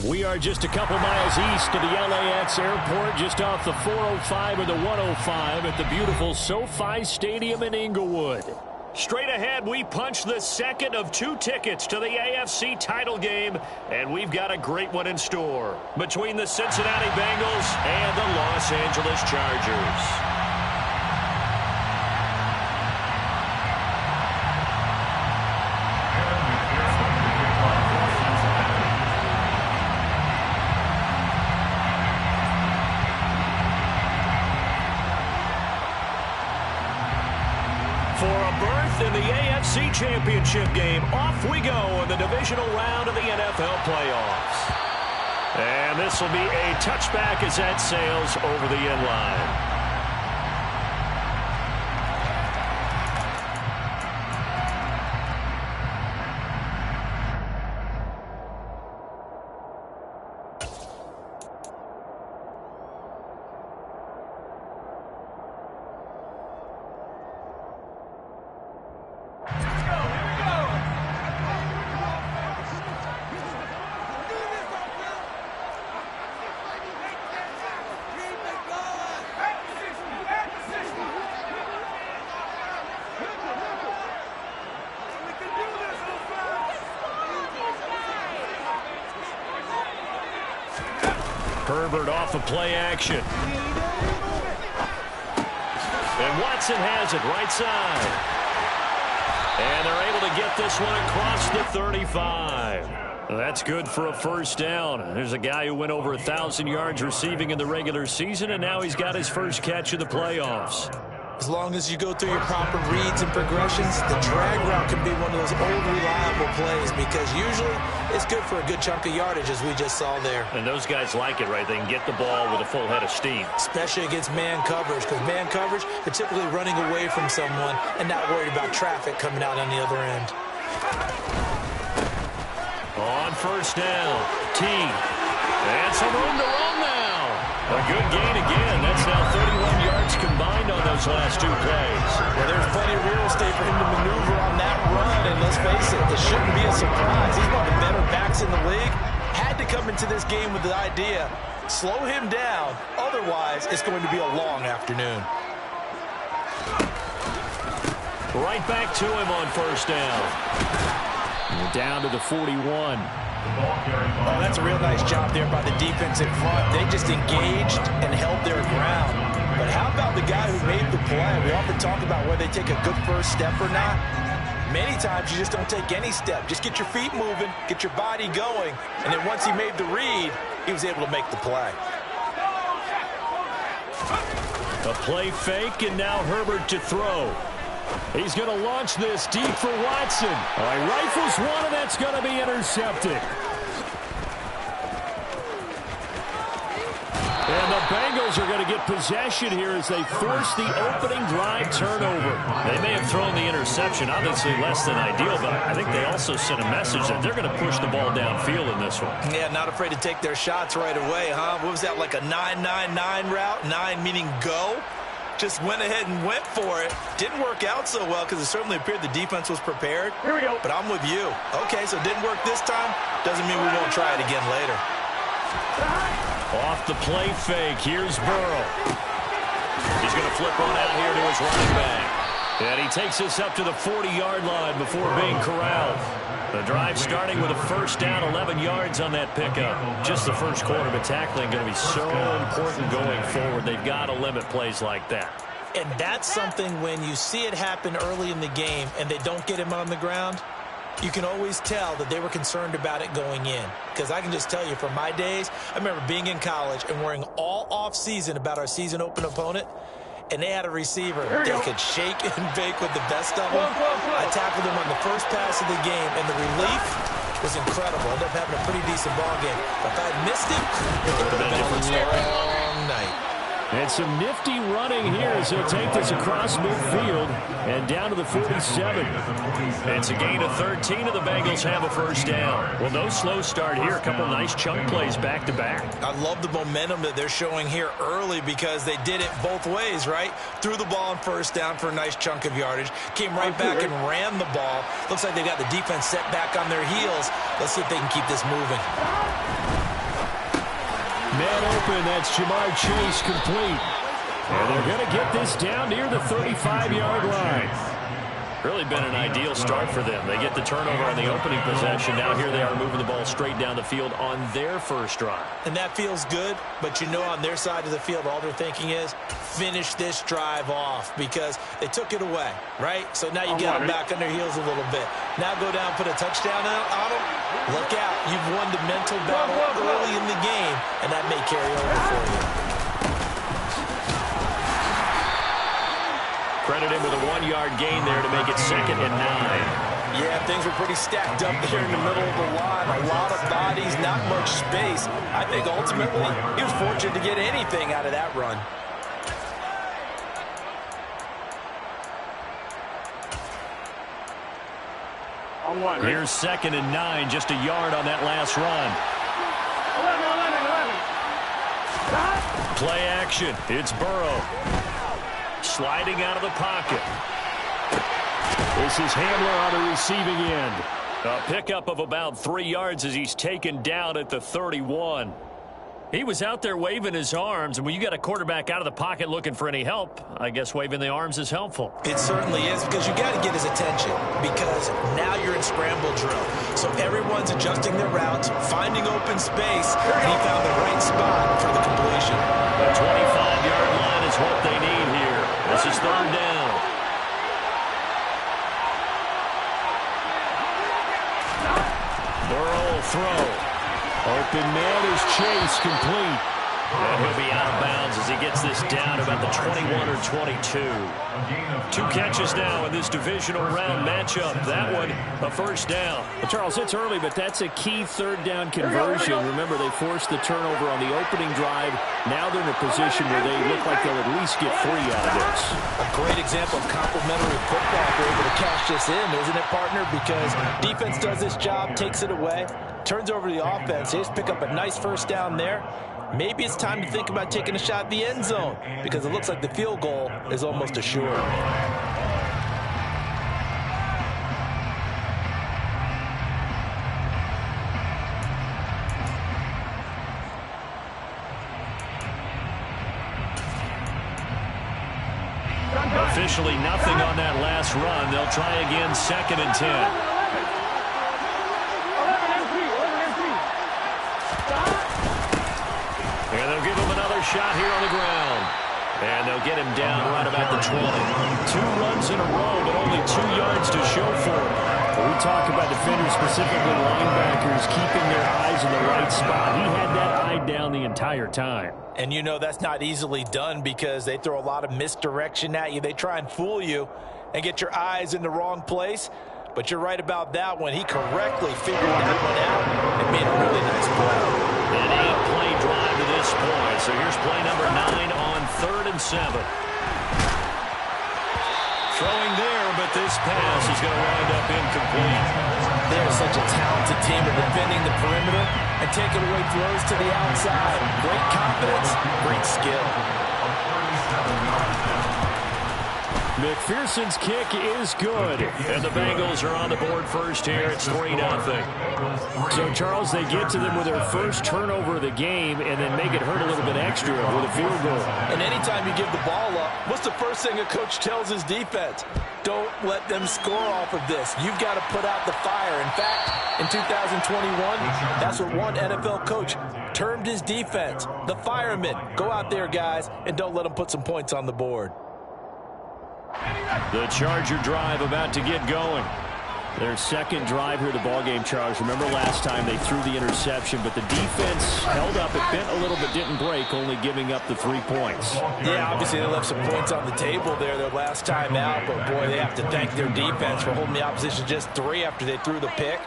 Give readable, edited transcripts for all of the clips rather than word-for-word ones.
We are just a couple miles east of the LAX airport, just off the 405 or the 105 at the beautiful SoFi Stadium in Inglewood. Straight ahead, we punch the second of 2 tickets to the AFC title game, and we've got a great one in store between the Cincinnati Bengals and the Los Angeles Chargers. In the AFC Championship game, off we go in the divisional round of the NFL playoffs. And this will be a touchback as that sails over the end line. Herbert off of play action. And Watson has it right side. And they're able to get this one across the 35. That's good for a first down. There's a guy who went over 1,000 yards receiving in the regular season, and now he's got his first catch of the playoffs. As long as you go through your proper reads and progressions, the drag route can be one of those old reliable plays because usually it's good for a good chunk of yardage, as we just saw there. And those guys like it, right? They can get the ball with a full head of steam. Especially against man coverage, because man coverage, they're typically running away from someone and not worried about traffic coming out on the other end. On first down, T. And some room to run now. A good gain again. That's now 31 yards combined on those last 2 plays. Well, there's plenty of real estate for him to maneuver on that run, and let's face it, it shouldn't be a surprise. He's one of the better backs in the league. Had to come into this game with the idea, slow him down, otherwise it's going to be a long afternoon. Right back to him on first down. We're down to the 41. Oh, that's a real nice job there by the defense in front. They just engaged and held their ground. But how about the guy who made the play? We often talk about whether they take a good first step or not. Many times you just don't take any step. Just get your feet moving, get your body going, and then once he made the read, he was able to make the play. A play fake, and now Herbert to throw. He's going to launch this deep for Watson. All right, rifles one, and that's going to be intercepted. And the Bengals are going to get possession here as they force the opening drive turnover. They may have thrown the interception, obviously less than ideal, but I think they also sent a message that they're going to push the ball downfield in this one. Yeah, not afraid to take their shots right away, huh? What was that, like a 9-9-9 route? 9 meaning go? Just went ahead and went for it. Didn't work out so well because it certainly appeared the defense was prepared. Here we go. But I'm with you. Okay, so it didn't work this time. Doesn't mean we won't try it again later. Off the play fake. Here's Burrow. He's going to flip one out here to his running back. And he takes this up to the 40-yard line before being corralled. The drive starting with a first down, 11 yards on that pickup. Just the first quarter, but tackling going to be so important going forward. They've got to limit plays like that. And that's something when you see it happen early in the game and they don't get him on the ground, you can always tell that they were concerned about it going in. Because I can just tell you from my days, I remember being in college and worrying all off-season about our season open opponent. And they had a receiver that could shake and bake with the best of them. I tackled him on the first pass of the game, and the relief was incredible. Ended up having a pretty decent ball game. But if I had missed him, it would have been a long night. And some nifty running here as he'll take this across midfield and down to the 47. It's a gain of 13, and the Bengals have a first down. Well, no slow start here. A couple nice chunk plays back-to-back. I love the momentum that they're showing here early because they did it both ways, right? Threw the ball on first down for a nice chunk of yardage. Came right back and ran the ball. Looks like they got the defense set back on their heels. Let's see if they can keep this moving. Man open, that's Jamar Chase complete. And they're going to get this down near the 35-yard line. Really been an ideal start for them. They get the turnover on the opening possession. Now here they are moving the ball straight down the field on their first drive. And that feels good, but you know on their side of the field, all they're thinking is finish this drive off because they took it away, right? So now you got them back on their heels a little bit. Now go down, put a touchdown on them. Look out. You've won the mental battle early in the game, and that may carry over for you. Credit him with a 1-yard gain there to make it 2nd and 9. Yeah, things were pretty stacked up there in the middle of the line. A lot of bodies, not much space. I think ultimately he was fortunate to get anything out of that run. Here's 2nd and 9, just a yard on that last run. 11. Play action. It's Burrow. Sliding out of the pocket. This is Hamler on the receiving end. A pickup of about 3 yards as he's taken down at the 31. He was out there waving his arms, and when you got a quarterback out of the pocket looking for any help, I guess waving the arms is helpful. It certainly is because you got to get his attention because now you're in scramble drill. So everyone's adjusting their routes, finding open space, and he found the right spot for the completion. The 25-yard line is what they need here. This is 3rd down. Burrow will throw. Open man is Chase, complete. And he'll be out of bounds as he gets this down about the 21 or 22. 2 catches now in this divisional round matchup. That one, a first down. Well, Charles, it's early, but that's a key 3rd down conversion. Remember, they forced the turnover on the opening drive. Now they're in a position where they look like they'll at least get 3 out of this. A great example of complementary football. They're able to cash this in, isn't it, partner? Because defense does this job, takes it away, turns over the offense. They just pick up a nice first down there. Maybe it's time to think about taking a shot at the end zone because it looks like the field goal is almost assured. Officially nothing on that last run. They'll try again, 2nd and 10. And they'll give him another shot here on the ground. And they'll get him down right about the 20. 2 runs in a row, but only 2 yards to show for it. We talk about defenders, specifically linebackers, keeping their eyes in the right spot. He had that eye down the entire time. And you know that's not easily done because they throw a lot of misdirection at you. They try and fool you and get your eyes in the wrong place. But you're right about that one. He correctly figured that one out and made a really nice play. An 8-play drive to this point. So here's play number 9 on 3rd and 7. Throwing there, but this pass is going to wind up incomplete. They're such a talented team at defending the perimeter and taking away throws to the outside. Great confidence, great skill. McPherson's kick is good. And the Bengals are on the board first here. It's 3-0. So, Charles, they get to them with their first turnover of the game and then make it hurt a little bit extra with a field goal. And anytime you give the ball up, what's the first thing a coach tells his defense? Don't let them score off of this. You've got to put out the fire. In fact, in 2021, that's what one NFL coach termed his defense. The firemen. Go out there, guys, and don't let them put some points on the board. The Charger drive about to get going. Their second drive here of the ballgame, Charles. Remember last time they threw the interception, but the defense held up. It bent a little but didn't break, only giving up the 3 points. Yeah, obviously they left some points on the table there their last time out, but boy, they have to thank their defense for holding the opposition just 3 after they threw the pick.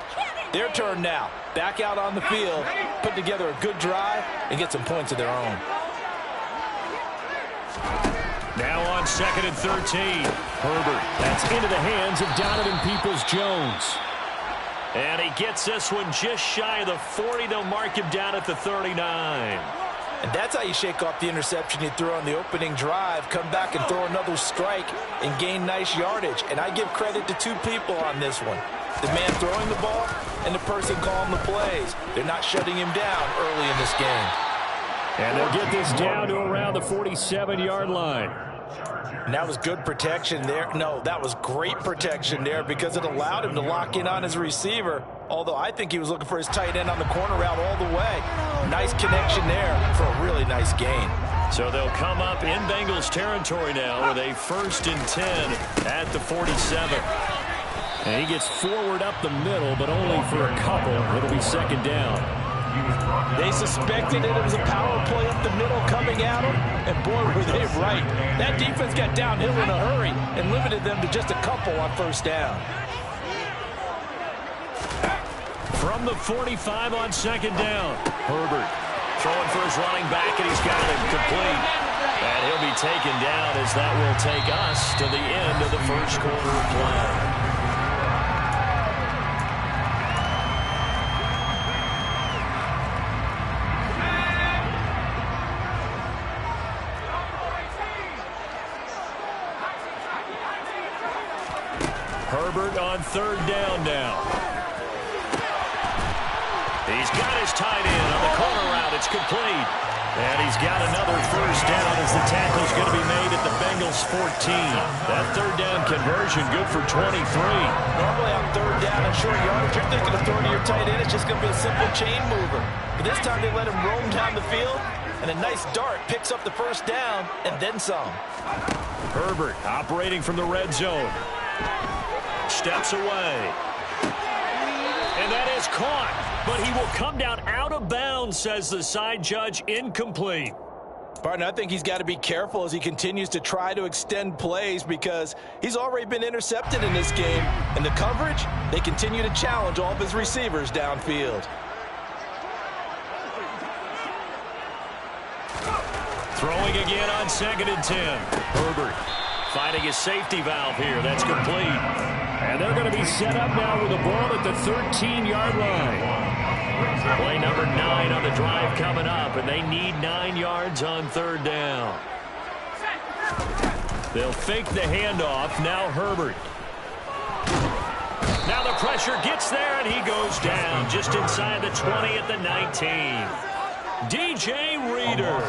Their turn now. Back out on the field, put together a good drive, and get some points of their own. Now on 2nd and 13. Herbert, that's into the hands of Donovan Peoples-Jones. And he gets this one just shy of the 40. They'll mark him down at the 39. And that's how you shake off the interception you threw on the opening drive, come back and throw another strike and gain nice yardage. And I give credit to 2 people on this one. The man throwing the ball and the person calling the plays. They're not shutting him down early in this game. And they'll get this down to around the 47-yard line. And that was good protection there. No, that was great protection there because it allowed him to lock in on his receiver. Although I think he was looking for his tight end on the corner route all the way. Nice connection there for a really nice gain. So they'll come up in Bengals territory now with a 1st and 10 at the 47. And he gets forward up the middle, but only for a couple. It'll be 2nd down. They suspected it was a power play up the middle coming at them, and boy, were they right. That defense got downhill in a hurry and limited them to just a couple on 1st down. From the 45 on 2nd down, Herbert throwing for his running back, and he's got him complete. And he'll be taken down as that will take us to the end of the 1st quarter of play. Herbert on 3rd down now. He's got his tight end on the corner route. It's complete. And he's got another 1st down as the tackle's going to be made at the Bengals 14. That 3rd down conversion good for 23. Normally on 3rd down and short yardage, you're thinking of throwing to your tight end. It's just going to be a simple chain mover. But this time they let him roam down the field, and a nice dart picks up the 1st down and then some. Herbert operating from the red zone. Steps away. And that is caught. But he will come down out of bounds, says the side judge. Incomplete. Barton, I think he's got to be careful as he continues to try to extend plays because he's already been intercepted in this game. And the coverage, they continue to challenge all of his receivers downfield. Throwing again on 2nd and 10. Herbert finding his safety valve here. That's complete. And they're going to be set up now with the ball at the 13-yard line. Play number 9 on the drive coming up, and they need 9 yards on 3rd down. They'll fake the handoff. Now Herbert. Now the pressure gets there, and he goes down just inside the 20 at the 19. DJ Reader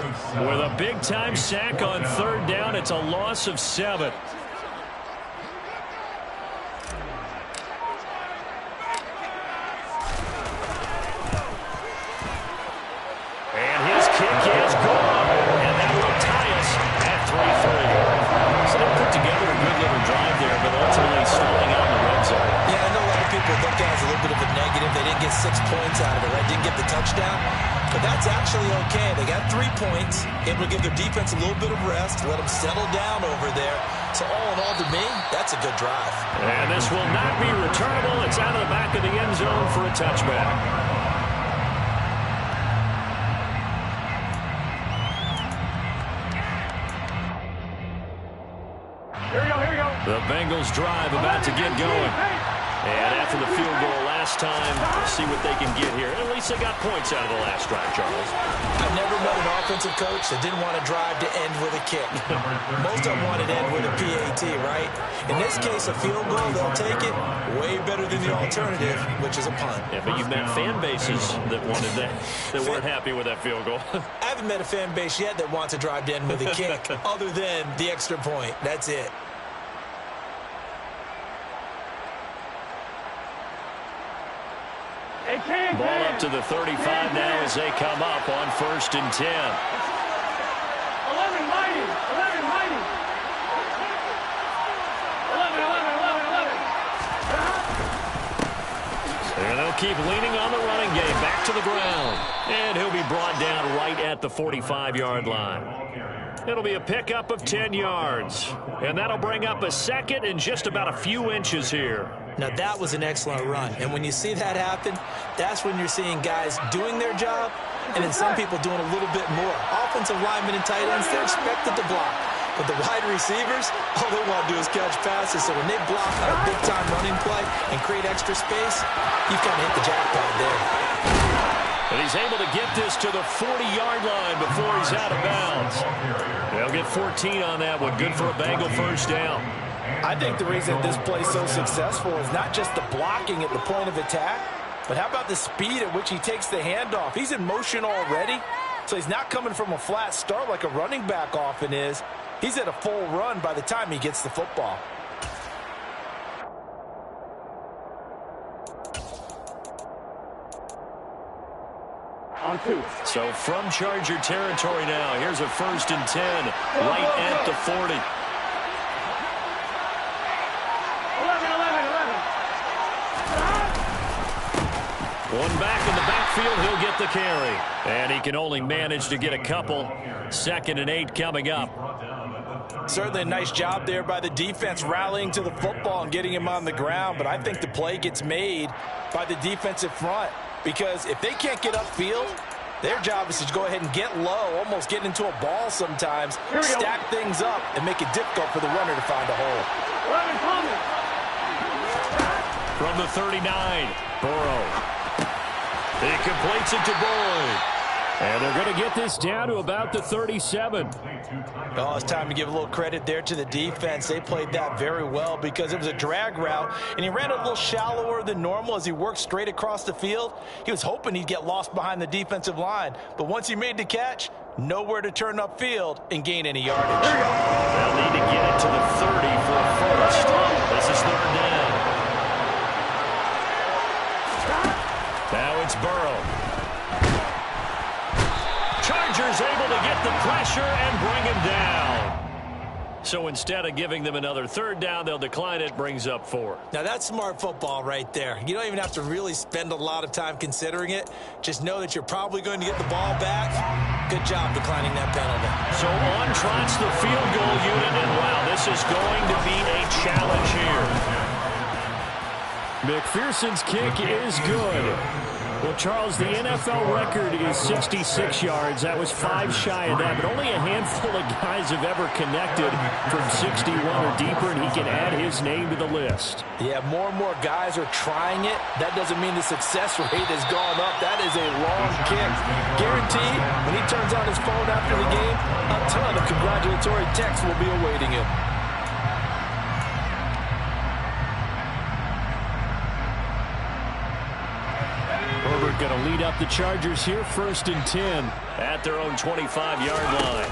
with a big-time sack on 3rd down. It's a loss of 7. Bit of a negative. They didn't get 6 points out of it, right? Didn't get the touchdown. But that's actually okay. They got 3 points. It will give their defense a little bit of rest, let them settle down over there. So all in all, to me, that's a good drive. And this will not be returnable. It's out of the back of the end zone for a touchback. Here we go. The Bengals drive about to get going. And after the field goal last time, see what they can get here. At least they got points out of the last drive, Charles. I've never met an offensive coach that didn't want to drive to end with a kick. Most of them wanted to end with a PAT, right? In this case, a field goal, they'll take it. Way better than the alternative, which is a punt. Yeah, but you've met fan bases that wanted that, that weren't happy with that field goal. I haven't met a fan base yet that wants to drive to end with a kick, other than the extra point. That's it. Ball up to the 35 now as they come up on 1st and 10. 11 mighty. 11 mighty. 11. And they'll keep leaning on the running game. Back to the ground. And he'll be brought down right at the 45-yard line. It'll be a pickup of 10 yards. And that'll bring up a 2nd and just about a few inches here. Now, that was an excellent run. And when you see that happen, that's when you're seeing guys doing their job and then some people doing a little bit more. Offensive linemen and tight ends, they're expected to block. But the wide receivers, all they want to do is catch passes. So when they block on a big-time running play and create extra space, you've kind of hit the jackpot there. And he's able to get this to the 40-yard line before he's out of bounds. They'll get 14 on that one. Good for a Bengal 1st down. I think the reason this play's so successful is not just the blocking at the point of attack, but how about the speed at which he takes the handoff? He's in motion already, So he's not coming from a flat start like a running back often is. He's at a full run by the time he gets the football. On 2. So from Charger territory now, here's a 1st and 10, right at the 40. 11. One back in the backfield, he'll get the carry. And he can only manage to get a couple. 2nd and 8 coming up. Certainly a nice job there by the defense rallying to the football and getting him on the ground. But I think the play gets made by the defensive front. Because if they can't get upfield, their job is to go ahead and get low, almost get into a ball sometimes, stack things up, and make it difficult for the runner to find a hole. 11 From the 39, Burrow. He completes it to Boyd. And they're going to get this down to about the 37. Oh, it's time to give a little credit there to the defense. They played that very well because it was a drag route, and he ran a little shallower than normal as he worked straight across the field. He was hoping he'd get lost behind the defensive line, but once he made the catch, nowhere to turn upfield and gain any yardage. They'll need to get it to the 30 for a first. This is 3rd down. Now it's Burrow. Chargers able to get the pressure and bring him down. So instead of giving them another 3rd down, they'll decline it, brings up 4. Now that's smart football right there. You don't even have to really spend a lot of time considering it. Just know that you're probably going to get the ball back. Good job declining that penalty. So on trots the field goal unit, and wow, this is going to be a challenge here. McPherson's kick is good. Well, Charles, the NFL record is 66 yards. That was 5 shy of that, but only a handful of guys have ever connected from 61 or deeper, and he can add his name to the list. Yeah, more and more guys are trying it. That doesn't mean the success rate has gone up. That is a long kick. Guaranteed, when he turns on his phone after the game, a ton of congratulatory texts will be awaiting him. Herbert going to lead up the Chargers here, 1st and 10 at their own 25-yard line.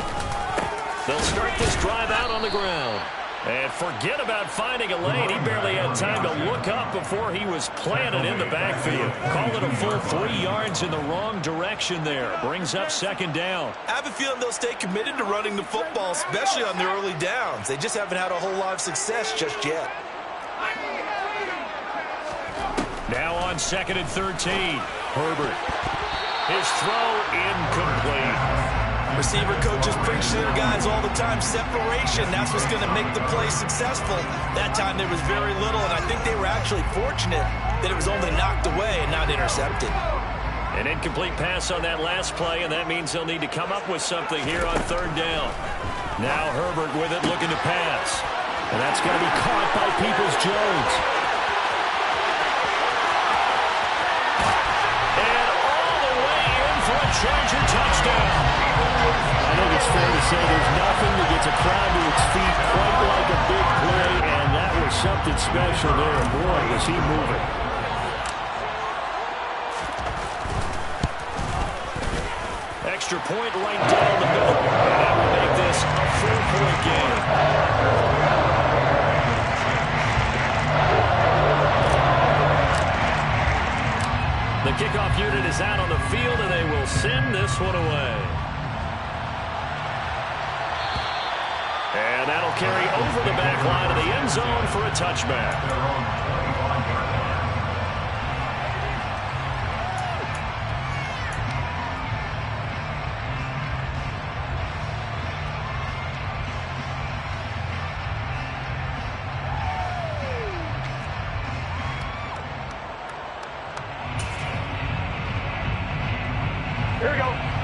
They'll start this drive out on the ground. And forget about finding a lane. He barely had time to look up before he was planted in the backfield. Call it a full 3 yards in the wrong direction there. Brings up 2nd down. I have a feeling they'll stay committed to running the football, especially on their early downs. They just haven't had a whole lot of success just yet. Now on 2nd and 13, Herbert. His throw incomplete. Receiver coaches preach to their guys all the time. Separation, that's what's going to make the play successful. That time there was very little, and I think they were actually fortunate that it was only knocked away and not intercepted. An incomplete pass on that last play, and that means they'll need to come up with something here on 3rd down. Now Herbert with it, looking to pass. And that's going to be caught by Peoples-Jones. Charger touchdown. I think it's fair to say there's nothing that gets a crowd to its feet quite like a big play, and that was something special there. And boy, was he moving. Extra point right down the middle. And that will make this a 4-point game. The kickoff unit is out on the field, and they will send this one away. And that'll carry over the back line of the end zone for a touchback.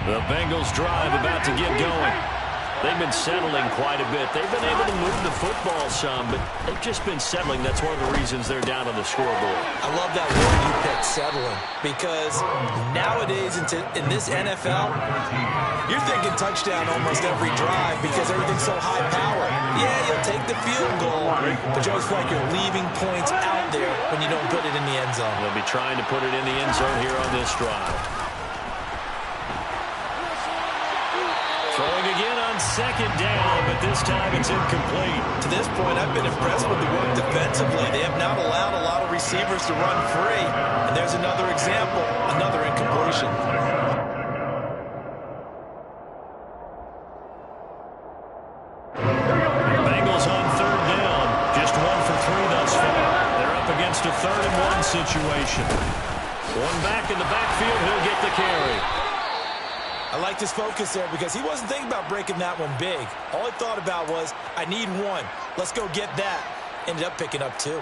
The Bengals drive about to get going. They've been settling quite a bit. They've been able to move the football some, but they've just been settling. That's one of the reasons they're down on the scoreboard. I love that word you picked, settling, because nowadays in this NFL, you're thinking touchdown almost every drive because everything's so high power. Yeah, you'll take the field goal, but you always feel like you're leaving points out there when you don't put it in the end zone. They'll be trying to put it in the end zone here on this drive. second down, but this time it's incomplete. To this point, I've been impressed with the work defensively. They have not allowed a lot of receivers to run free. And there's another example, another incompletion. Bengals on third down. Just 1 for 3 thus far. They're up against a 3rd-and-1 situation. One back in the backfield. He'll get the carry. I liked his focus there because he wasn't thinking about breaking that one big. All he thought about was, I need 1. Let's go get that. Ended up picking up 2.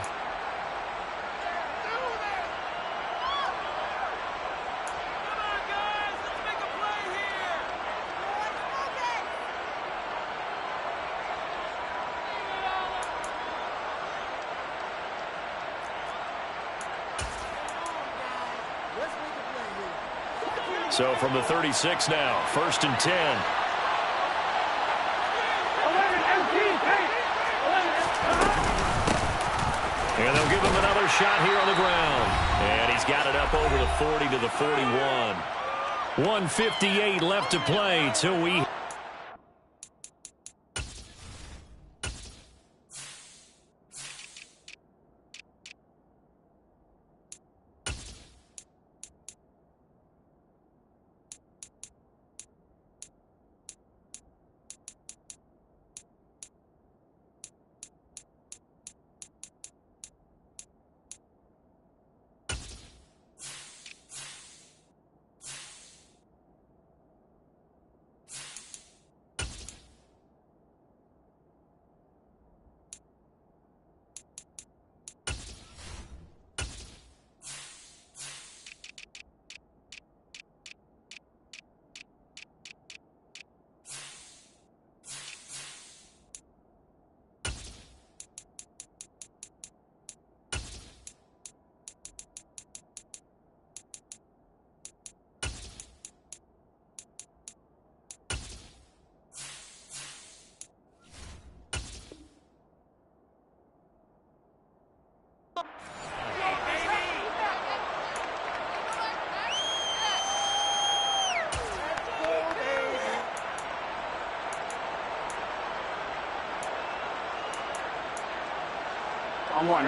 So from the 36 now, 1st and 10. And they'll give him another shot here on the ground. And he's got it up over the 40 to the 41. 1:58 left to play till we...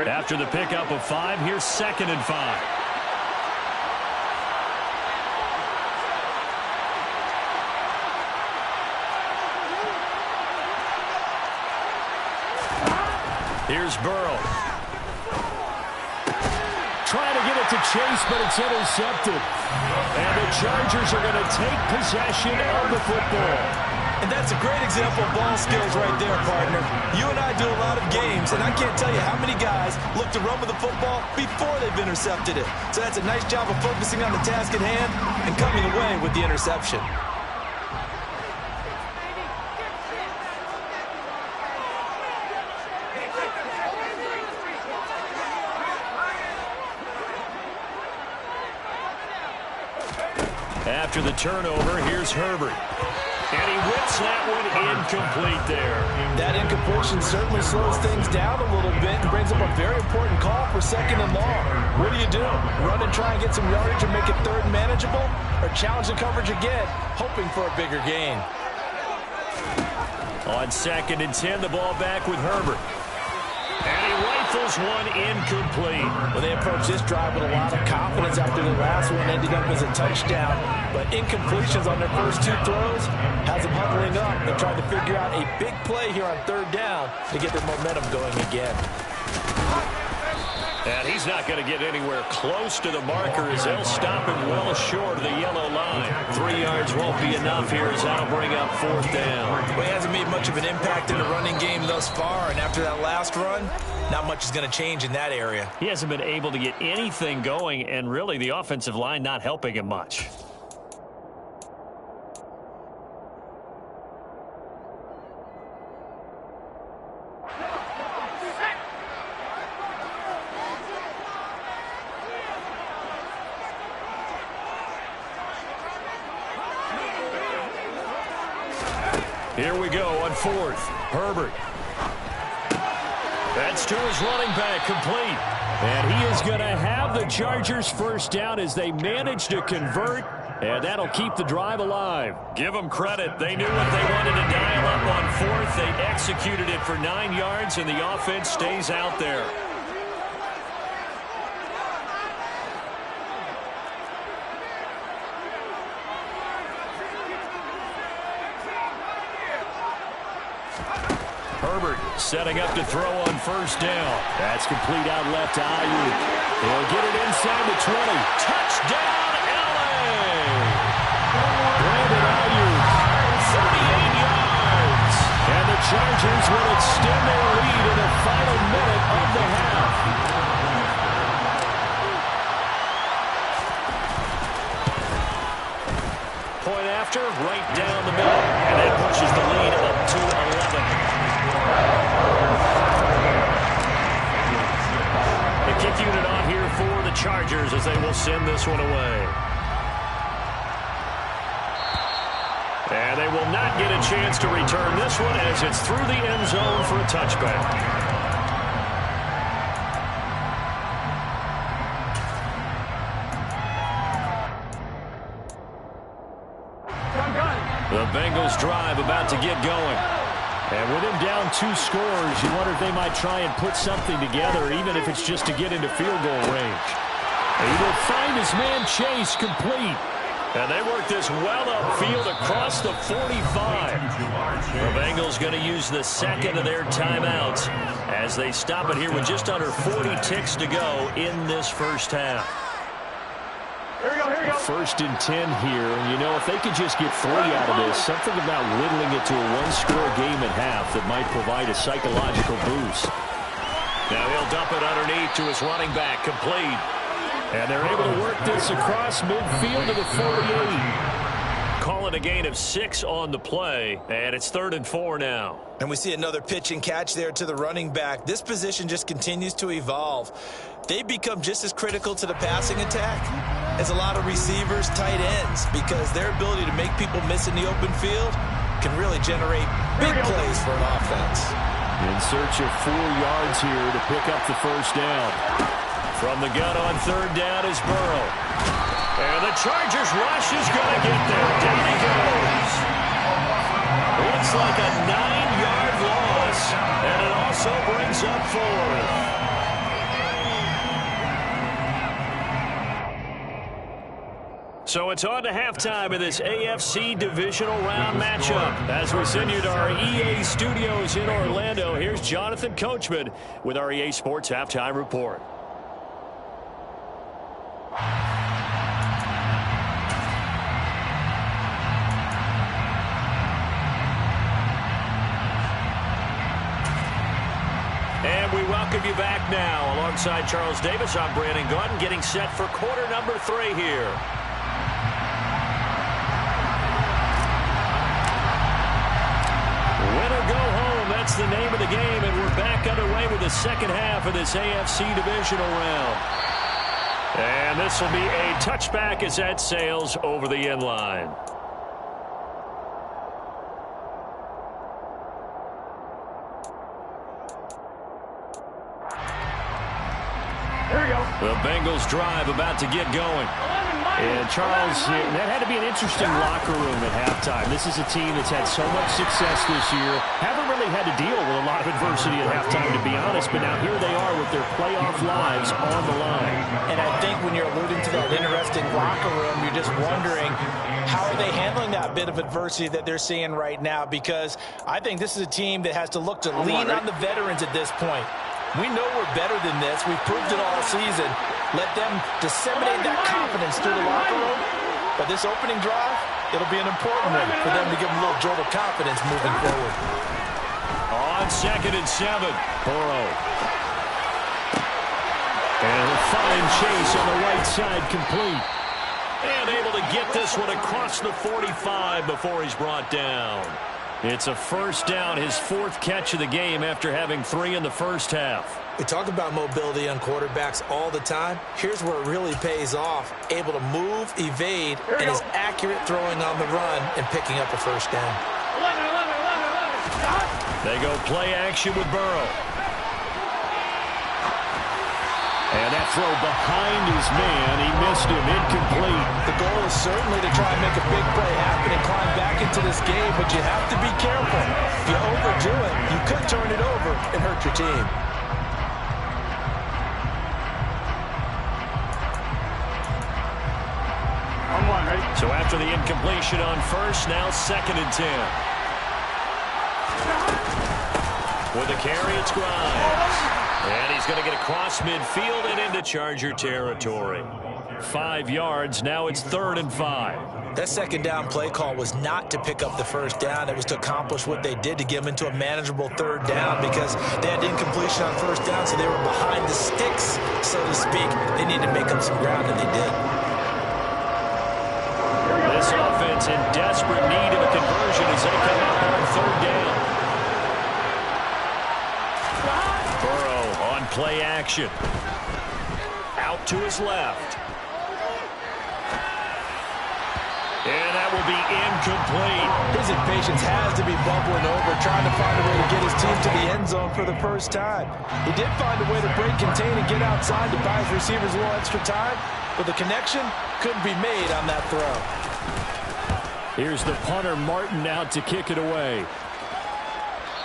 After the pickup of 5, here's 2nd and 5. Here's Burrow. Trying to get it to Chase, but it's intercepted. And the Chargers are going to take possession of the football. And that's a great example of ball skills right there, partner. You and I do a lot of games, and I can't tell you how many guys look to run with the football before they've intercepted it. So that's a nice job of focusing on the task at hand and coming away with the interception. After the turnover, here's Herbert. And he whips that one incomplete there. That incompletion certainly slows things down a little bit and brings up a very important call for 2nd and long. What do? Run and try and get some yardage and make it 3rd and manageable? Or challenge the coverage again, hoping for a bigger gain? On 2nd and 10, the ball back with Herbert. And he rifles one incomplete. Well, they approached this drive with a lot of confidence after the last one ended up as a touchdown. But incompletions on their first 2 throws has them huddling up. They're trying to figure out a big play here on 3rd down to get their momentum going again. And he's not going to get anywhere close to the marker as they'll stop him well short of the yellow line. 3 yards won't be enough here as that'll bring up 4th down. Well, he hasn't made much of an impact in the running game thus far, and after that last run, not much is going to change in that area. He hasn't been able to get anything going, and really the offensive line not helping him much. Here we go on 4th. Herbert. That's to his running back, complete. And he is going to have the Chargers first down as they manage to convert And that'll keep the drive alive. Give them credit. They knew what they wanted to dial up on fourth. They executed it for 9 yards, and the offense stays out there. Herbert setting up to throw on first down. That's complete out left to Ayuk. He'll get it inside the 20. Touchdown, L.A. Brandon Ayuk, 38 yards. And the Chargers will extend their lead in the final minute of the half. Point after, right down the middle. And that pushes the lead up to 11. The kick unit on here for the Chargers as they will send this one away. And they will not get a chance to return this one as it's through the end zone for a touchback. The Bengals drive about to get going. And with him down 2 scores, you wonder if they might try and put something together, even if it's just to get into field goal range. And he will find his man Chase complete. And they work this well upfield across the 45. The Bengals going to use the second of their timeouts as they stop it here with just under 40 ticks to go in this first half. Here we go, here we go. 1st and 10 here, and you know, if they could just get 3 out of this, something about whittling it to a 1-score game at half that might provide a psychological boost. Now he'll dump it underneath to his running back, complete. And they're able to work this across midfield to the 48. Call it a gain of 6 on the play, and it's 3rd and 4 now. And we see another pitch and catch there to the running back. This position just continues to evolve. They become just as critical to the passing attack as a lot of receivers, tight ends, because their ability to make people miss in the open field can really generate big plays for an offense. In search of 4 yards here to pick up the first down. From the gun on 3rd down is Burrow. And the Chargers rush is going to get there. Down he goes. Looks like a 9-yard loss, and it also brings up 4th. So it's on to halftime of this AFC divisional round matchup. As we send you to our EA studios in Orlando, here's Jonathan Coachman with our EA Sports Halftime Report. And we welcome you back now. Alongside Charles Davis, I'm Brandon Gaudin, getting set for quarter number 3 here. Win or go home, that's the name of the game, and we're back underway with the second half of this AFC divisional round. And this will be a touchback as that sails over the end line. Here we go. The Bengals drive about to get going. And Charles, that had to be an interesting locker room at halftime. This is a team that's had so much success this year. Haven't really had to deal with a lot of adversity at halftime, to be honest. But now here they are with their playoff lives on the line. And I think when you're alluding to that interesting locker room, you're just wondering, how are they handling that bit of adversity that they're seeing right now? Because I think this is a team that has to look to lean on the veterans at this point. We know we're better than this. We've proved it all season. Let them disseminate that confidence through the locker room. But this opening drive, it'll be an important one for them to give them a little jolt of confidence moving forward. On 2nd and 7, Burrow. And he'll find Chase on the right side, complete. And able to get this one across the 45 before he's brought down. It's a first down, his 4th catch of the game after having 3 in the first half. We talk about mobility on quarterbacks all the time. Here's where it really pays off. Able to move, evade, and is accurate throwing on the run and picking up a first down. 11. They go play action with Burrow. And And that throw behind his man, he missed him, incomplete. The goal is certainly to try and make a big play happen and climb back into this game, but you have to be careful. If you overdo it, you could turn it over and hurt your team. So after the incompletion on first, now 2nd and 10. With a carry, it's Grimes. And he's going to get across midfield and into Charger territory. 5 yards, now it's 3rd and 5. That 2nd down play call was not to pick up the 1st down. It was to accomplish what they did to get them into a manageable 3rd down because they had incompletion on 1st down, so they were behind the sticks, so to speak. They needed to make up some ground, and they did. This offense in desperate need of a conversion as they come up on 3rd down. Burrow on play action. Out to his left. And that will be incomplete. His impatience has to be bubbling over, trying to find a way to get his team to the end zone for the first time. He did find a way to break, contain, and get outside to buy his receivers a little extra time, but the connection couldn't be made on that throw. Here's the punter, Martin, out to kick it away.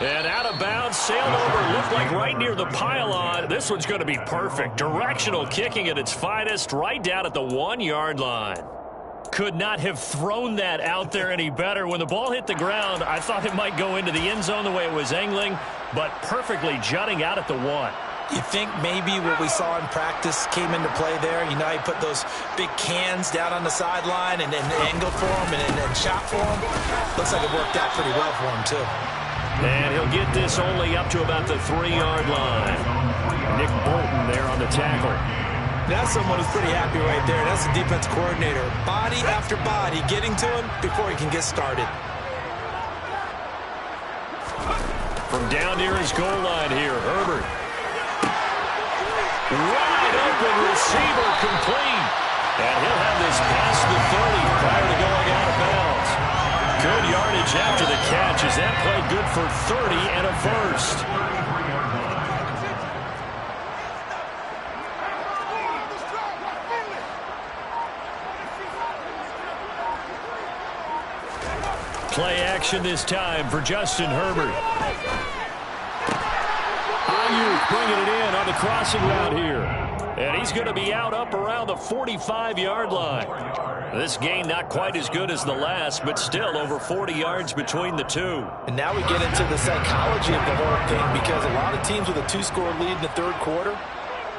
And out of bounds, sailed over, looked like right near the pylon. This one's going to be perfect. Directional kicking at its finest, right down at the 1-yard line. Could not have thrown that out there any better. When the ball hit the ground, I thought it might go into the end zone the way it was angling, but perfectly jutting out at the 1. You think maybe what we saw in practice came into play there? You know, he put those big cans down on the sideline and angled for him and shot for him. Looks like it worked out pretty well for him, too. And he'll get this only up to about the 3-yard line. Nick Bolton there on the tackle. That's someone who's pretty happy right there. That's the defense coordinator. Body after body getting to him before he can get started. From down near his goal line here, Herbert. Wide open receiver complete. And he'll have this past the 30 prior to going out of bounds. Good yardage after the catch as that play good for 30 and a first. Play action this time for Justin Herbert. Ayuk bringing it in on the crossing route here. And he's going to be out up around the 45-yard line. This game not quite as good as the last, but still over 40 yards between the two. And now we get into the psychology of the whole thing because a lot of teams with a 2-score lead in the 3rd quarter,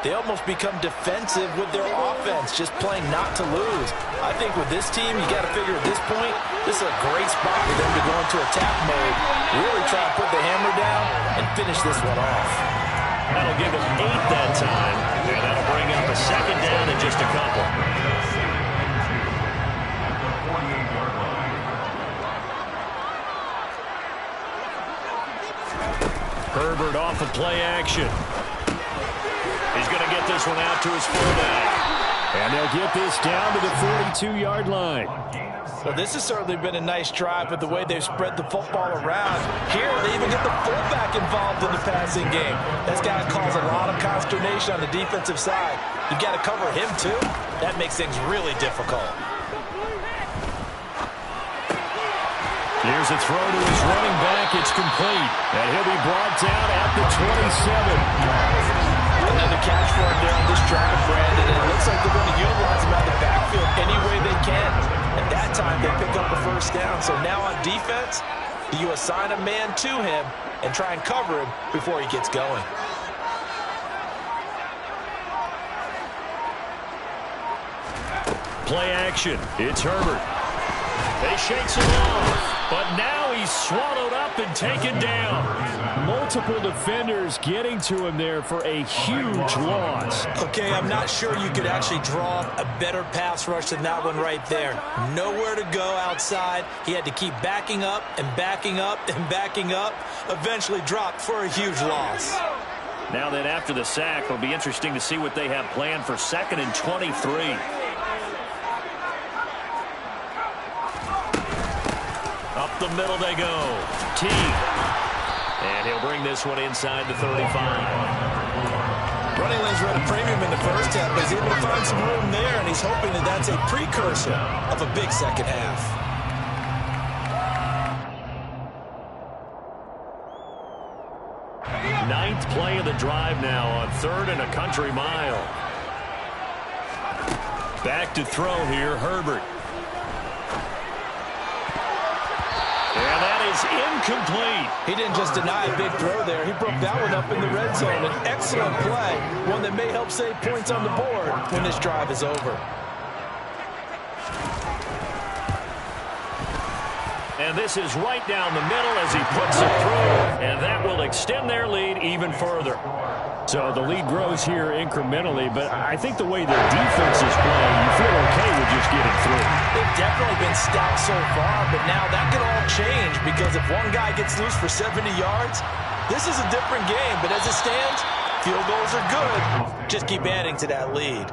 they almost become defensive with their offense, just playing not to lose. I think with this team, you got to figure at this point, this is a great spot for them to go into attack mode, really try to put the hammer down and finish this one off. That'll give them 8 that time, and that'll bring up a 2nd down and just a couple. Herbert off of play action. He's going to get this one out to his fullback. And they'll get this down to the 42-yard line. Well, this has certainly been a nice drive with the way they've spread the football around. Here, they even get the fullback involved in the passing game. That's got to cause a lot of consternation on the defensive side. You've got to cover him, too. That makes things really difficult. Here's a throw to his running back. It's complete. And he'll be brought down at the 27. Another catch for him there on this drive, Brandon, and it looks like they're going to utilize him out of the backfield any way they can. At that time, they pick up a 1st down. So now on defense, you assign a man to him and try and cover him before he gets going. Play action. It's Herbert. They shakes him off, but now he's swallowed up and taken down. Multiple defenders getting to him there for a huge loss. Okay, I'm not sure you could actually draw a better pass rush than that one right there. Nowhere to go outside. He had to keep backing up and backing up and backing up. Eventually dropped for a huge loss. Now then, after the sack, it'll be interesting to see what they have planned for 2nd and 23. Up the middle they go. Teague. And he'll bring this one inside the 35. Running lanes were at a premium in the first half, but he's able to find some room there, and he's hoping that that's a precursor of a big second half. Ninth play of the drive now on 3rd and a country mile. Back to throw here, Herbert. And that is incomplete. He didn't just deny a big throw there. He broke that one up in the red zone. An excellent play, one that may help save points on the board when this drive is over. And this is right down the middle as he puts it through. And that will extend their lead even further. So the lead grows here incrementally, but I think the way their defense is playing, you feel okay with just getting through. They've definitely been stout so far, but now that could all change because if one guy gets loose for 70 yards, this is a different game. But as it stands, field goals are good. Just keep adding to that lead.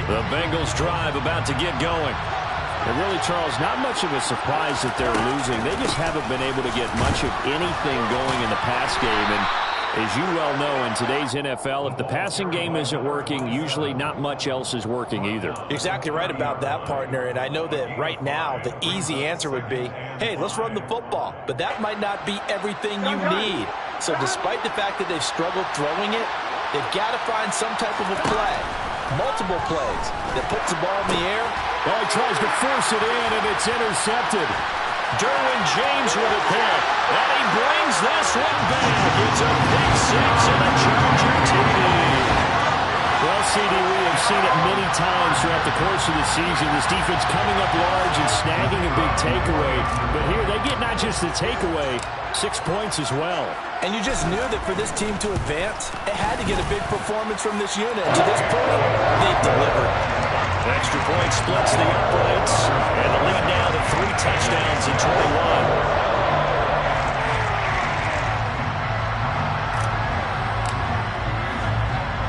The Bengals drive about to get going. And really, Charles, not much of a surprise that they're losing. They just haven't been able to get much of anything going in the pass game. And as you well know, in today's NFL, if the passing game isn't working, usually not much else is working either. You're exactly right about that, partner. And I know that right now the easy answer would be, hey, let's run the football. But that might not be everything you need. So despite the fact that they've struggled throwing it, they've got to find some type of a play. Multiple plays that puts the ball in the air. Oh, he tries to force it in, and it's intercepted. Derwin James with a pick. And he brings this one back. It's a pick six and a Charger TD. Well, CD, we have seen it many times throughout the course of the season. This defense coming up large and snagging a big takeaway. But here they get not just the takeaway, 6 points as well. And you just knew that for this team to advance, it had to get a big performance from this unit. To this point, they've delivered. Extra point splits the uprights. And the lead now to 3 touchdowns in 21.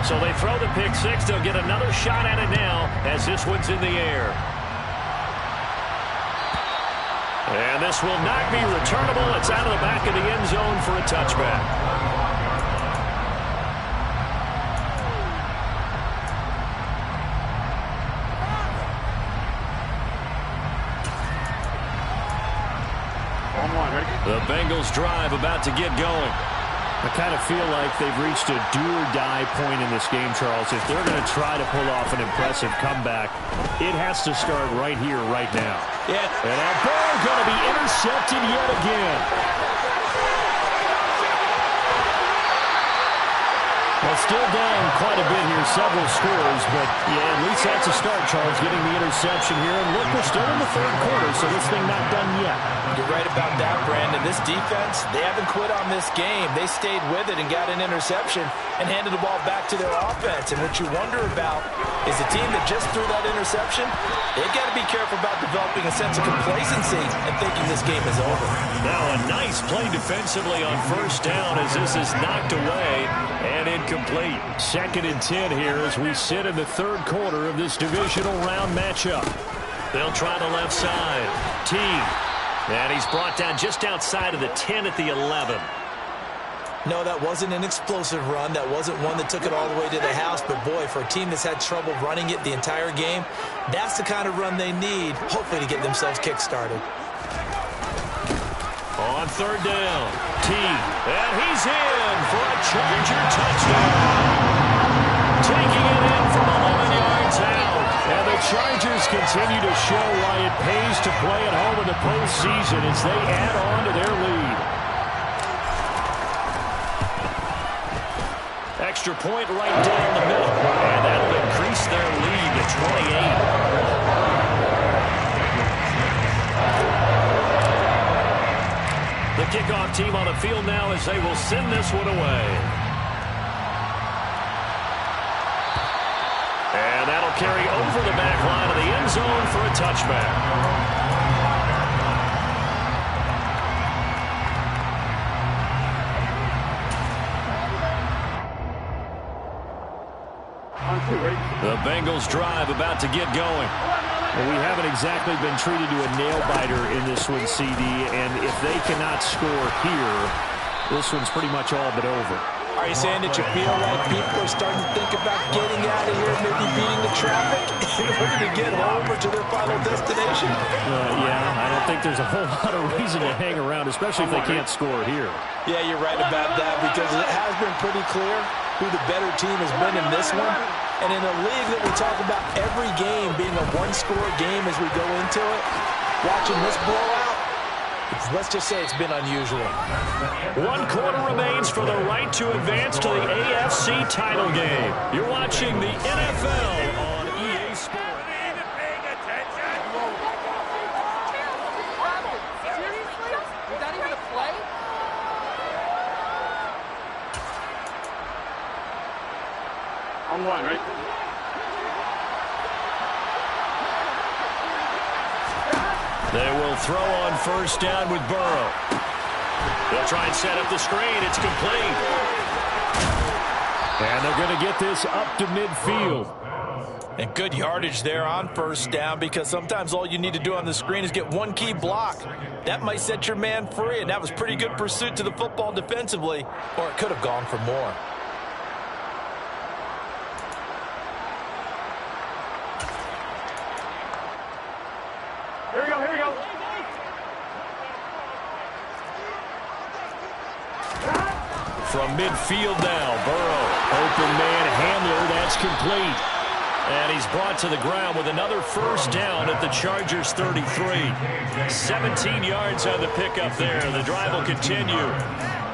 So they throw the pick six. They'll get another shot at it now as this one's in the air. And this will not be returnable. It's out of the back of the end zone for a touchback. The Bengals drive about to get going. I kind of feel like they've reached a do-or-die point in this game, Charles. If they're going to try to pull off an impressive comeback, it has to start right here, right now. Yeah. And that ball going to be intercepted yet again. Well, still down quite a bit here, several scores, but yeah, at least that's a start, Charles, getting the interception here. And look, we're still in the third quarter, so this thing not done yet. You're right about that, Brandon. This defense, they haven't quit on this game. They stayed with it and got an interception and handed the ball back to their offense. And what you wonder about is the team that just threw that interception, they've got to be careful about developing a sense of complacency and thinking this game is over. Now a nice play defensively on first down as this is knocked away and incomplete. 2nd and 10 here as we sit in the third quarter of this divisional round matchup. They'll try the left side. Teague. And he's brought down just outside of the 10 at the 11. No, that wasn't an explosive run. That wasn't one that took it all the way to the house. But, boy, for a team that's had trouble running it the entire game, that's the kind of run they need, hopefully, to get themselves kick-started. On third down, Teague. And he's in for a Charger touchdown. Taking it in from 11 yards out. And the Chargers continue to show why it pays to play at home in the postseason as they add on to their lead. Extra point right down the middle. And that'll increase their lead to 28. The kickoff team on the field now as they will send this one away. And that'll carry over the back line of the end zone for a touchback. The Bengals drive about to get going. Well, we haven't exactly been treated to a nail-biter in this one, CD, and if they cannot score here, this one's pretty much all but over. Are you saying that you feel like people are starting to think about getting out of here, maybe beating the traffic in order to get home or to their final destination? Yeah, I don't think there's a whole lot of reason to hang around, especially if they can't score here. Yeah, you're right about that, because it has been pretty clear who the better team has been in this one. And in a league that we talk about every game being a one-score game as we go into it, watching this blowout, let's just say it's been unusual. 1 quarter remains for the right to advance to the AFC title game. You're watching the NFL on EA Sports. Seriously? Is that even a play? On one, right? They will throw on first down with Burrow. They'll try and set up the screen. It's complete. And they're going to get this up to midfield. And good yardage there on first down, because sometimes all you need to do on the screen is get one key block. That might set your man free, and that was pretty good pursuit to the football defensively, or it could have gone for more. Here we go, here we go. From midfield now, Burrow. Open man Hamler, that's complete. And he's brought to the ground with another first down at the Chargers' 33. 17 yards on the pickup there. The drive will continue.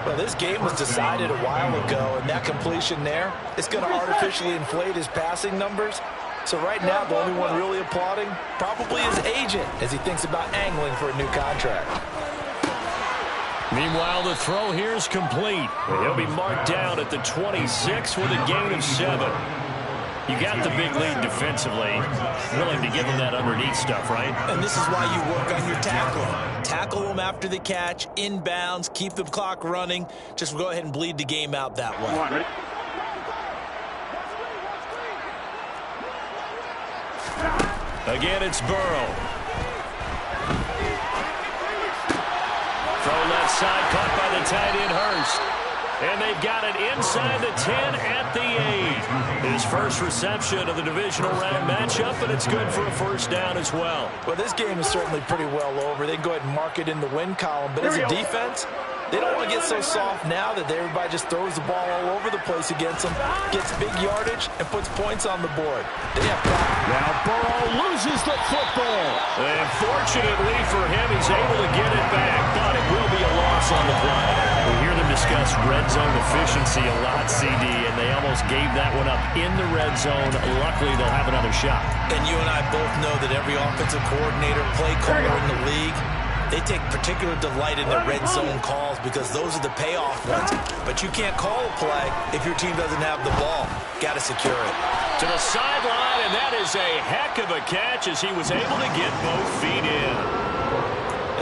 Well, this game was decided a while ago, and that completion there is going to artificially inflate his passing numbers. So right now, the only one really applauding probably his agent as he thinks about angling for a new contract. Meanwhile, the throw here is complete. He'll be marked down at the 26 with a gain of 7. You got the big lead defensively. Willing to give him that underneath stuff, right? And this is why you work on your tackling. Tackle them after the catch, inbounds, keep the clock running. Just go ahead and bleed the game out that way. On one, right? Again, it's Burrow. Throw left side, caught by the tight end Hurst. And they've got it inside the 10 at the 8. His first reception of the divisional round matchup, and it's good for a first down as well. Well, this game is certainly pretty well over. They can go ahead and mark it in the win column. But as a defense, they don't want to get so soft now that everybody just throws the ball all over the place against them, gets big yardage, and puts points on the board. They have problems. Now Burrow loses the football. And fortunately for him, he's able to get it back, but it will be a loss on the play. We hear them discuss red zone efficiency a lot, CD, and they almost gave that one up in the red zone. Luckily, they'll have another shot. And you and I both know that every offensive coordinator, play caller in the league, they take particular delight in their red zone calls because those are the payoff ones. But you can't call a play if your team doesn't have the ball. Got to secure it. To the sideline, and that is a heck of a catch as he was able to get both feet in.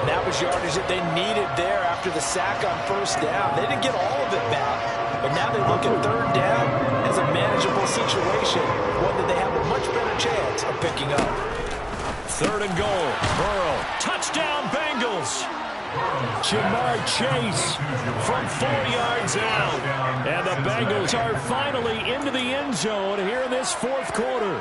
And that was yardage that they needed there after the sack on first down. They didn't get all of it back, but now they look at third down as a manageable situation, one that they have a much better chance of picking up. Third and goal. Burrow. Touchdown, Bengals. Jamar Chase From 4 yards out. and the Bengals are finally into the end zone here in this fourth quarter.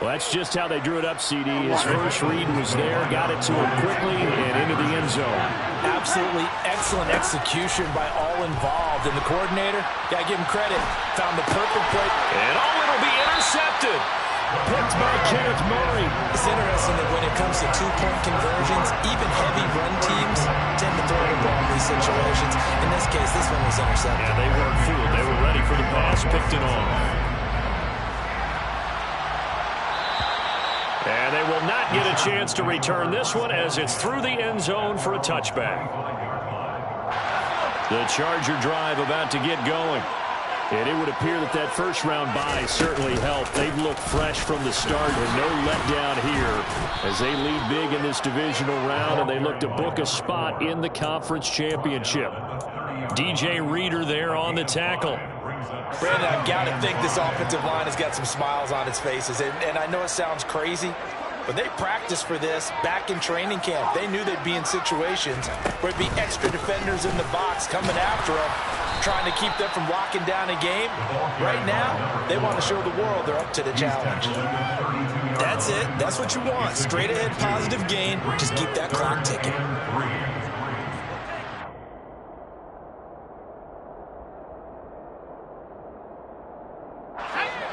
Well, that's just how they drew it up, CD. His first read was there, got it to him quickly, and into the end zone. Absolutely excellent execution by all involved. And the coordinator, got to give him credit, found the perfect play. And it'll be intercepted. Picked by Kenneth Murray. It's interesting that when it comes to two-point conversions, even heavy run teams tend to throw the ball in these situations. In this case, this one was intercepted. Yeah, they weren't fooled. They were ready for the pass, picked it off. And they will not get a chance to return this one as it's through the end zone for a touchback. The Charger drive about to get going. And it would appear that that first-round bye certainly helped. They've looked fresh from the start and no letdown here as they lead big in this divisional round, and they look to book a spot in the conference championship. DJ Reader there on the tackle. Brandon, I've got to think this offensive line has got some smiles on its faces. And I know it sounds crazy, but they practiced for this back in training camp. They knew they'd be in situations where it'd be extra defenders in the box coming after them, trying to keep them from locking down a game. Right now, they want to show the world they're up to the challenge. That's it. That's what you want. Straight ahead positive gain. Just keep that clock ticking.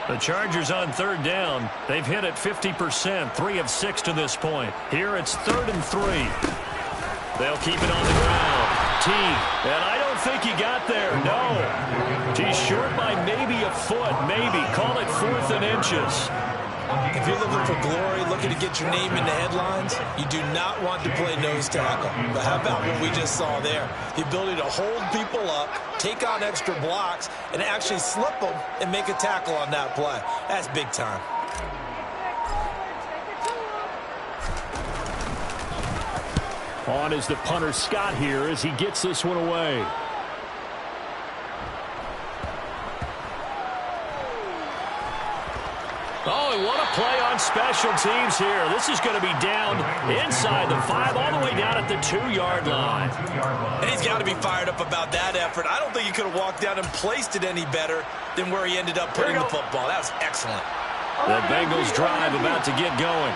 The Chargers on third down. They've hit it 50%, 3 of 6 to this point. Here it's 3rd and 3. They'll keep it on the ground. T, and I don't think he got there. No. He's short by maybe a foot, maybe. Call it 4th and inches. If you're looking for glory, looking to get your name in the headlines, you do not want to play nose tackle. But how about what we just saw there? The ability to hold people up, take on extra blocks, and actually slip them and make a tackle on that play. That's big time. On is the punter Scott here as he gets this one away. Oh, and what a play on special teams here. This is going to be down inside the 5, all the way down at the 2-yard line. And he's got to be fired up about that effort. I don't think he could have walked down and placed it any better than where he ended up putting the football. That was excellent. The Bengals drive about to get going.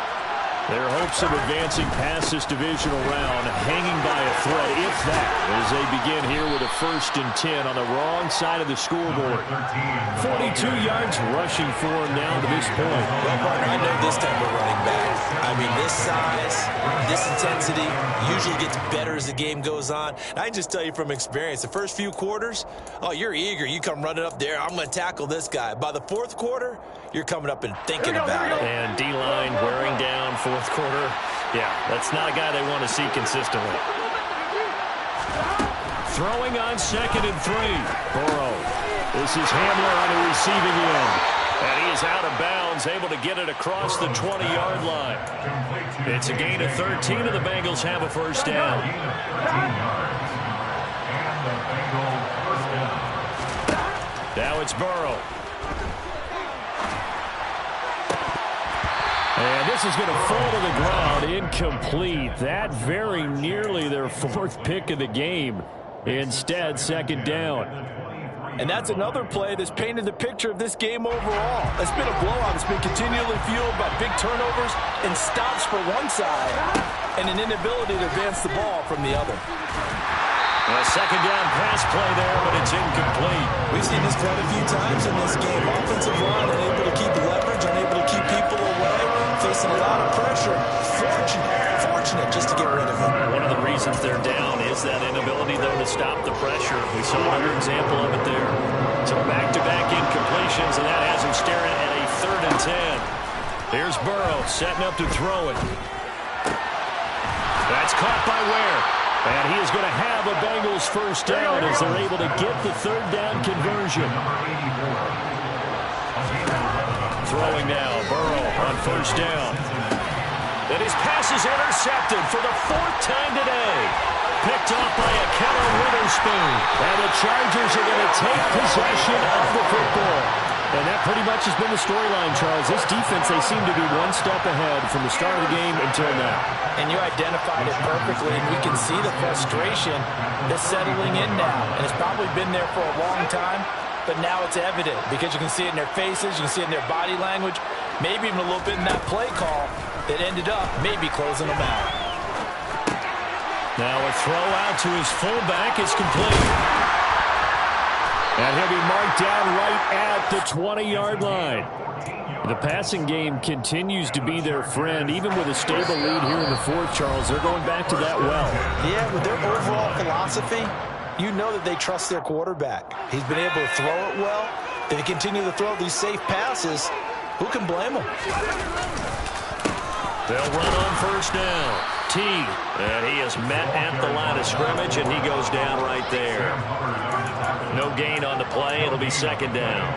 Their hopes of advancing past this divisional round hanging by a thread, if that, as they begin here with a 1st and 10 on the wrong side of the scoreboard. 42 yards rushing for him now to this point. Well, partner, I know this type of running back. I mean, this size, this intensity usually gets better as the game goes on. And I can just tell you from experience, the first few quarters, oh, you're eager. You come running up there, I'm going to tackle this guy. By the 4th quarter, you're coming up and thinking about it. And D-line wearing down 4th quarter. Yeah, that's not a guy they want to see consistently. Throwing on 2nd and 3. Burrow. This is Hamler on the receiving end. And he is out of bounds, able to get it across the 20-yard line. It's a gain of 13, and the Bengals have a 1st down. Now it's Burrow. And this is going to fall to the ground, incomplete. That very nearly their 4th pick of the game. Instead, 2nd down. And that's another play that's painted the picture of this game overall. It's been a blowout. It's been continually fueled by big turnovers and stops for one side and an inability to advance the ball from the other. A 2nd down pass play there, but it's incomplete. We've seen this quite a few times in this game. Offensive line unable to keep leverage, unable to keep people away, facing a lot of pressure. Fortunate just to get rid of it. One of the reasons they're down is that inability, though, to stop the pressure. We saw another example of it there. So back-to-back incompletions, and that has him staring at a 3rd and 10. Here's Burrow setting up to throw it. That's caught by Ware. And he is going to have a Bengals 1st down as they're able to get the 3rd down conversion. Throwing now, Burrow on 1st down. And his pass is intercepted for the 4th time today. Picked off by a Kellen Witherspoon. And the Chargers are going to take possession of the football. And that pretty much has been the storyline, Charles. This defense, they seem to be one step ahead from the start of the game until now. And you identified it perfectly, and we can see the frustration that's settling in now. And it's probably been there for a long time, but now it's evident because you can see it in their faces, you can see it in their body language, maybe even a little bit in that play call that ended up maybe closing them out. Now a throw out to his fullback is complete. And he'll be marked down right at the 20-yard line. The passing game continues to be their friend, even with a stable lead here in the 4th, Charles. They're going back to that well. Yeah, with their overall philosophy, you know that they trust their quarterback. He's been able to throw it well. If they continue to throw these safe passes, who can blame them? They'll run on 1st down. T, and he is met at the line of scrimmage, and he goes down right there. No gain on the play. It'll be 2nd down.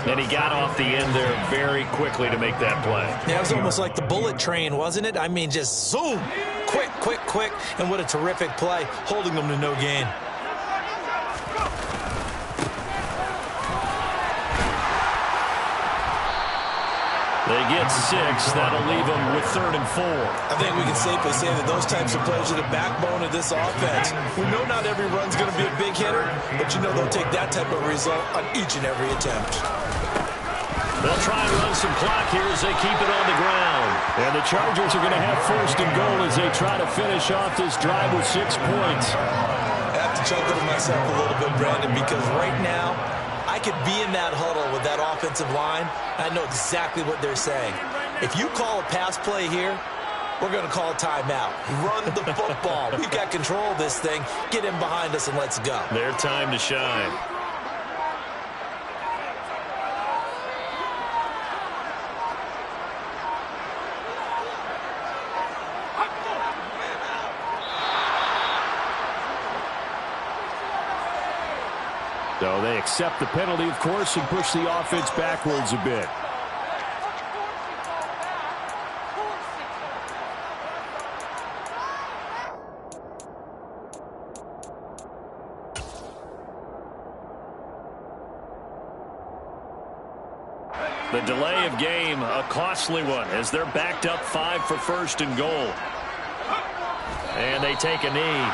And he got off the end there very quickly to make that play. Yeah, it was almost like the bullet train, wasn't it? I mean, just zoom. Quick. And what a terrific play, holding them to no gain. get 6. That'll leave them with 3rd and 4. I think we can safely say that those types of plays are the backbone of this offense. We know not every run's going to be a big hitter, but you know they'll take that type of result on each and every attempt. They'll try and run some clock here as they keep it on the ground. And the Chargers are going to have 1st and goal as they try to finish off this drive with 6 points. I have to chuckle to myself a little bit, Brandon, because right now I could be in that huddle with that offensive line. I know exactly what they're saying. If you call a pass play here, we're going to call a timeout. Run the football. We've got control of this thing. Get in behind us and let's go. Their time to shine. So they accept the penalty, of course, and push the offense backwards a bit. The delay of game, a costly one, as they're backed up 5 for 1st and goal. And they take a knee.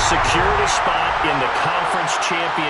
Secured a spot in the conference championship.